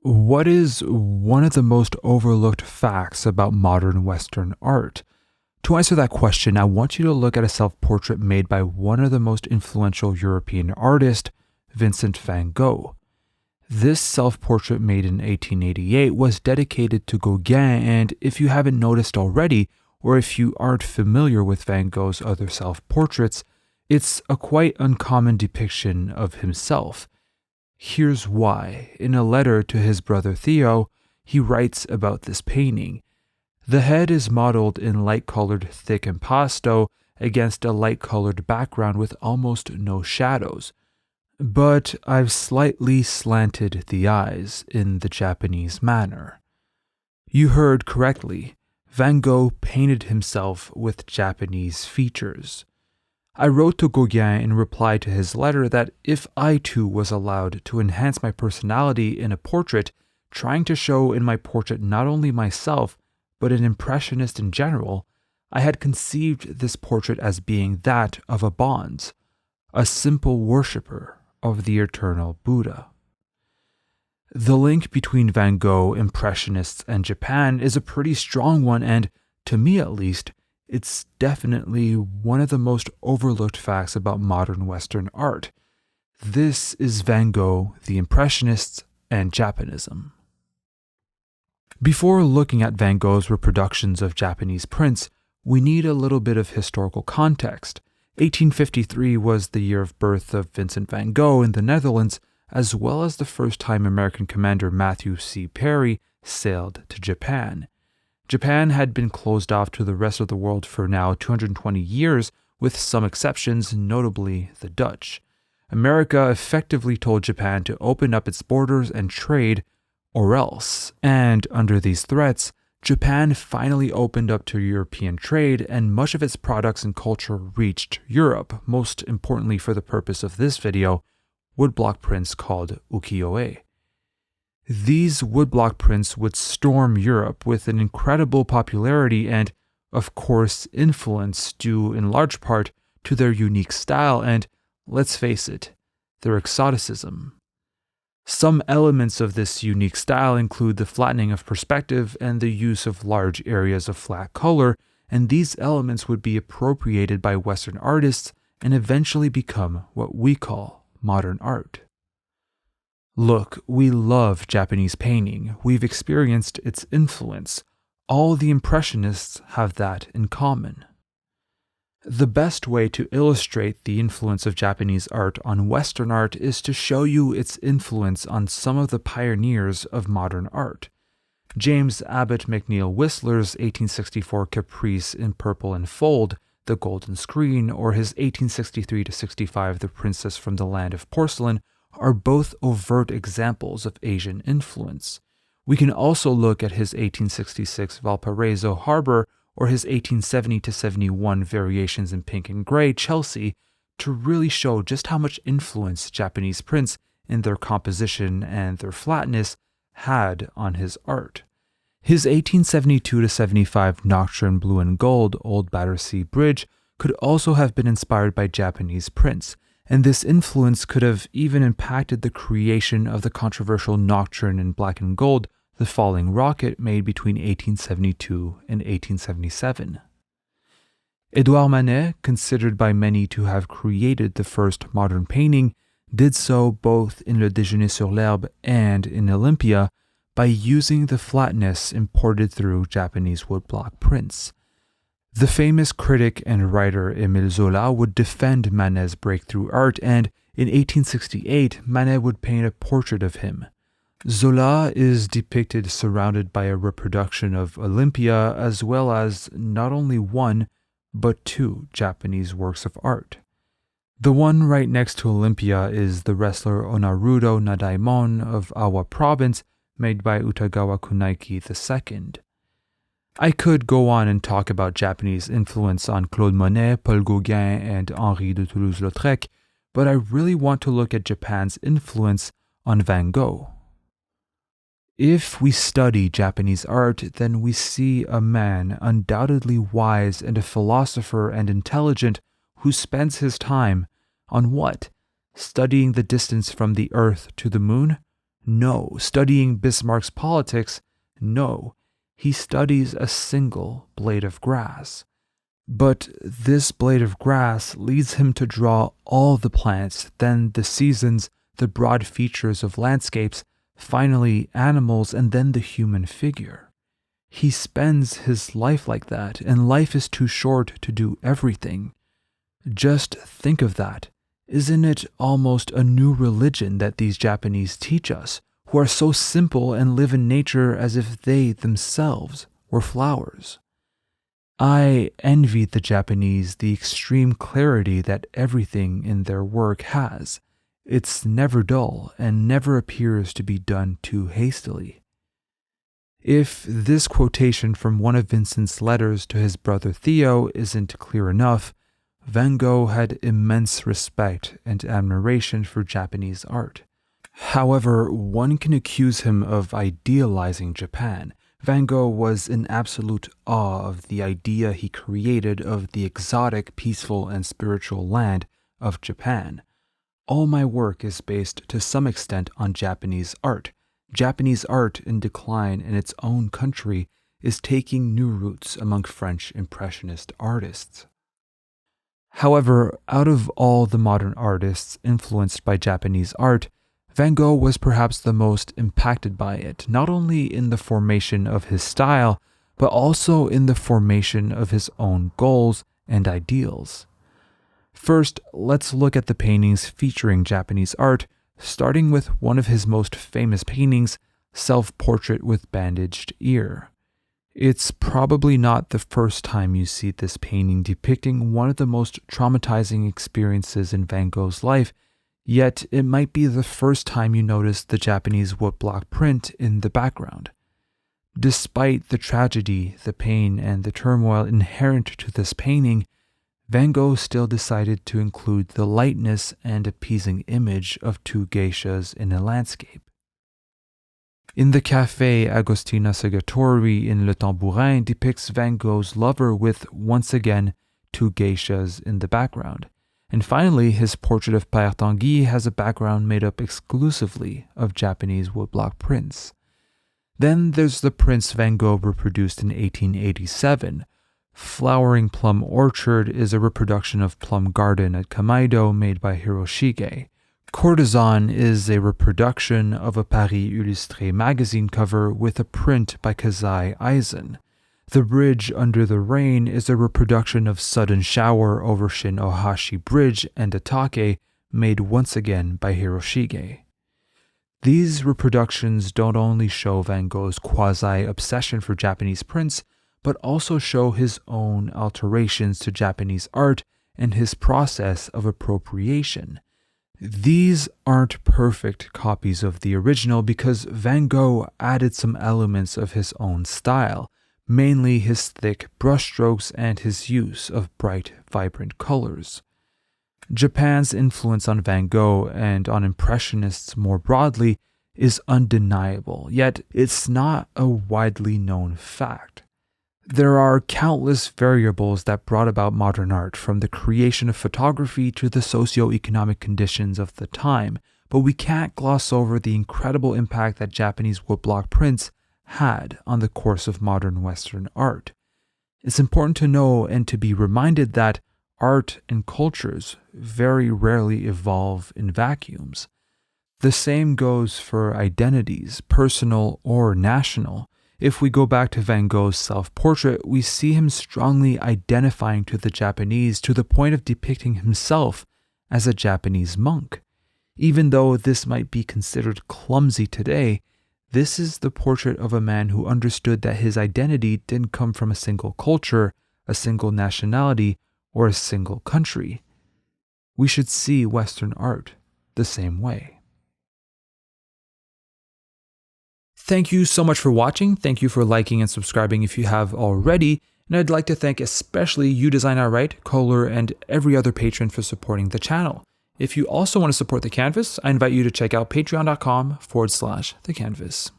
What is one of the most overlooked facts about modern Western art? To answer that question, I want you to look at a self-portrait made by one of the most influential European artists, Vincent van Gogh. This self-portrait made in 1888 was dedicated to Gogh, and if you haven't noticed already, or if you aren't familiar with Van Gogh's other self-portraits, it's a quite uncommon depiction of himself. Here's why. In a letter to his brother Theo, he writes about this painting. The head is modeled in light-colored thick impasto against a light-colored background with almost no shadows. But I've slightly slanted the eyes in the Japanese manner. You heard correctly. Van Gogh painted himself with Japanese features. I wrote to Gogh in reply to his letter that if I too was allowed to enhance my personality in a portrait, trying to show in my portrait not only myself, but an impressionist in general, I had conceived this portrait as being that of a bonze, a simple worshipper of the eternal Buddha. The link between Van Gogh, Impressionists, and Japan is a pretty strong one, and, to me at least, it's definitely one of the most overlooked facts about modern Western art. This is Van Gogh, the Impressionists, and Japanism. Before looking at Van Gogh's reproductions of Japanese prints, we need a little bit of historical context. 1853 was the year of birth of Vincent van Gogh in the Netherlands, as well as the first time American commander Matthew C. Perry sailed to Japan. Japan had been closed off to the rest of the world for now 220 years, with some exceptions, notably the Dutch. America effectively told Japan to open up its borders and trade, or else. And under these threats, Japan finally opened up to European trade, and much of its products and culture reached Europe, most importantly for the purpose of this video, woodblock prints called ukiyo-e. These woodblock prints would storm Europe with an incredible popularity and, of course, influence due in large part to their unique style and, let's face it, their exoticism. Some elements of this unique style include the flattening of perspective and the use of large areas of flat color, and these elements would be appropriated by Western artists and eventually become what we call modern art. Look, we love Japanese painting. We've experienced its influence. All the Impressionists have that in common. The best way to illustrate the influence of Japanese art on Western art is to show you its influence on some of the pioneers of modern art. James Abbott McNeill Whistler's 1864 Caprice in Purple and Fold, The Golden Screen, or his 1863-65 The Princess from the Land of Porcelain, are both overt examples of Asian influence. We can also look at his 1866 Valparaiso Harbor or his 1870-71 Variations in Pink and Gray Chelsea to really show just how much influence Japanese prints in their composition and their flatness had on his art. His 1872-75 Nocturne Blue and Gold Old Battersea Bridge could also have been inspired by Japanese prints, and this influence could have even impacted the creation of the controversial Nocturne in Black and Gold, The Falling Rocket, made between 1872 and 1877. Edouard Manet, considered by many to have created the first modern painting, did so both in Le Déjeuner sur l'Herbe and in Olympia by using the flatness imported through Japanese woodblock prints. The famous critic and writer Émile Zola would defend Manet's breakthrough art, and in 1868, Manet would paint a portrait of him. Zola is depicted surrounded by a reproduction of Olympia, as well as not only one, but two Japanese works of art. The one right next to Olympia is the wrestler Onarudo Nadaimon of Awa Province, made by Utagawa Kunaiki II. I could go on and talk about Japanese influence on Claude Monet, Paul Gauguin, and Henri de Toulouse-Lautrec, but I really want to look at Japan's influence on Van Gogh. If we study Japanese art, then we see a man undoubtedly wise and a philosopher and intelligent who spends his time on what? Studying the distance from the Earth to the Moon? No. Studying Bismarck's politics? No. He studies a single blade of grass. But this blade of grass leads him to draw all the plants, then the seasons, the broad features of landscapes, finally animals, and then the human figure. He spends his life like that, and life is too short to do everything. Just think of that. Isn't it almost a new religion that these Japanese teach us, who are so simple and live in nature as if they themselves were flowers? I envy the Japanese the extreme clarity that everything in their work has. It's never dull and never appears to be done too hastily. If this quotation from one of Vincent's letters to his brother Theo isn't clear enough, Van Gogh had immense respect and admiration for Japanese art. However, one can accuse him of idealizing Japan. Van Gogh was in absolute awe of the idea he created of the exotic, peaceful, and spiritual land of Japan. All my work is based to some extent on Japanese art. Japanese art in decline in its own country is taking new roots among French Impressionist artists. However, out of all the modern artists influenced by Japanese art, Van Gogh was perhaps the most impacted by it, not only in the formation of his style, but also in the formation of his own goals and ideals. First, let's look at the paintings featuring Japanese art, starting with one of his most famous paintings, Selfportrait with Bandaged Ear. It's probably not the first time you see this painting depicting one of the most traumatizing experiences in Van Gogh's life, yet it might be the first time you notice the Japanese woodblock print in the background. Despite the tragedy, the pain, and the turmoil inherent to this painting, Van Gogh still decided to include the lightness and appeasing image of two geishas in a landscape. In the Café Agostina Segatori in Le Tambourin depicts Van Gogh's lover with, once again, two geishas in the background. And finally, his portrait of Père Tanguy has a background made up exclusively of Japanese woodblock prints. Then there's the prints Van Gogh reproduced in 1887. Flowering Plum Orchard is a reproduction of Plum Garden at Kamaido made by Hiroshige. Courtesan is a reproduction of a Paris Illustré magazine cover with a print by Kazai Eisen. The Bridge Under the Rain is a reproduction of Sudden Shower over Shin Ohashi Bridge and Atake, made once again by Hiroshige. These reproductions don't only show Van Gogh's quasi-obsession for Japanese prints, but also show his own alterations to Japanese art and his process of appropriation. These aren't perfect copies of the original because Van Gogh added some elements of his own style, mainly his thick brushstrokes and his use of bright, vibrant colors. Japan's influence on Van Gogh and on Impressionists more broadly is undeniable, yet it's not a widely known fact. There are countless variables that brought about modern art, from the creation of photography to the socio-economic conditions of the time, but we can't gloss over the incredible impact that Japanese woodblock prints had on the course of modern Western art. It's important to know and to be reminded that art and cultures very rarely evolve in vacuums. The same goes for identities, personal or national. If we go back to Van Gogh's self-portrait, we see him strongly identifying to the Japanese to the point of depicting himself as a Japanese monk. Even though this might be considered clumsy today, this is the portrait of a man who understood that his identity didn't come from a single culture, a single nationality, or a single country. We should see Western art the same way. Thank you so much for watching. Thank you for liking and subscribing if you have already. And I'd like to thank especially You Design Art Right, Kohler, and every other patron for supporting the channel. If you also want to support The Canvas, I invite you to check out patreon.com/thecanvas.